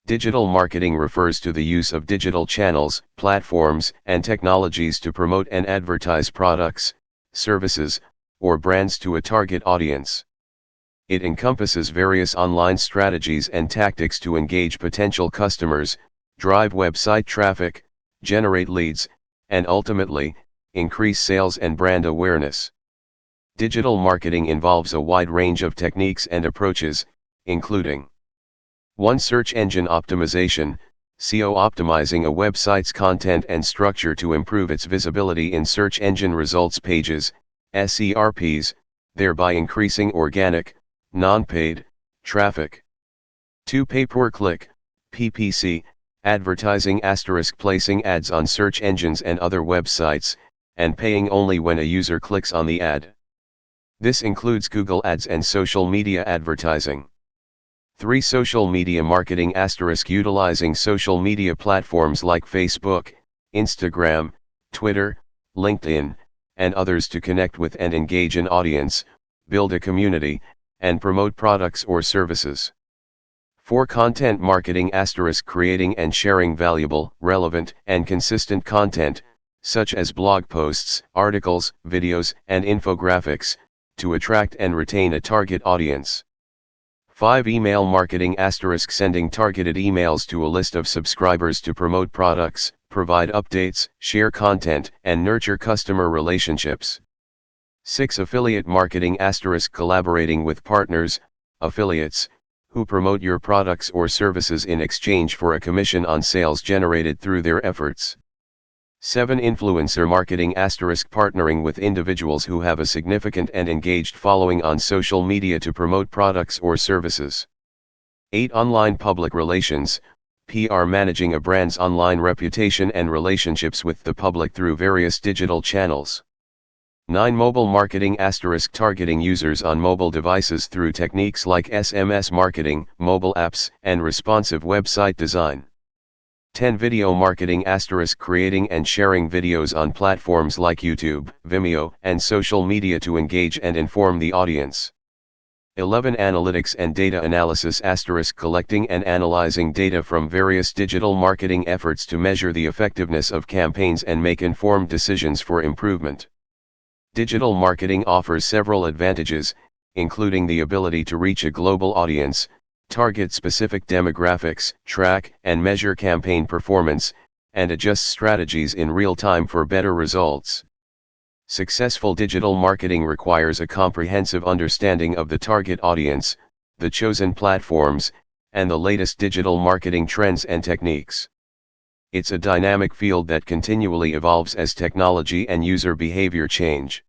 Digital marketing refers to the use of digital channels, platforms, and technologies to promote and advertise products, services, or brands to a target audience. It encompasses various online strategies and tactics to engage potential customers, drive website traffic, generate leads, and ultimately, increase sales and brand awareness. Digital marketing involves a wide range of techniques and approaches, including 1. Search engine optimization, SEO, optimizing a website's content and structure to improve its visibility in search engine results pages, SERPs, thereby increasing organic, non-paid, traffic. 2. Pay-per-click, PPC, advertising * placing ads on search engines and other websites, and paying only when a user clicks on the ad. This includes Google Ads and social media advertising. 3. Social media marketing * utilizing social media platforms like Facebook, Instagram, Twitter, LinkedIn, and others to connect with and engage an audience, build a community, and promote products or services. 4. Content marketing * creating and sharing valuable, relevant, and consistent content, such as blog posts, articles, videos, and infographics, to attract and retain a target audience. 5. Email marketing * sending targeted emails to a list of subscribers to promote products, provide updates, share content, and nurture customer relationships. 6. Affiliate marketing * collaborating with partners, affiliates, who promote your products or services in exchange for a commission on sales generated through their efforts. 7. Influencer marketing * partnering with individuals who have a significant and engaged following on social media to promote products or services. 8. Online public relations, PR, managing a brand's online reputation and relationships with the public through various digital channels. 9. Mobile marketing * targeting users on mobile devices through techniques like SMS marketing, mobile apps, and responsive website design. 10. Video marketing * creating and sharing videos on platforms like YouTube, Vimeo, and social media to engage and inform the audience. 11. Analytics and data analysis * collecting and analyzing data from various digital marketing efforts to measure the effectiveness of campaigns and make informed decisions for improvement. Digital marketing offers several advantages, including the ability to reach a global audience, target specific demographics, track and measure campaign performance, and adjust strategies in real time for better results. Successful digital marketing requires a comprehensive understanding of the target audience, the chosen platforms, and the latest digital marketing trends and techniques. It's a dynamic field that continually evolves as technology and user behavior change.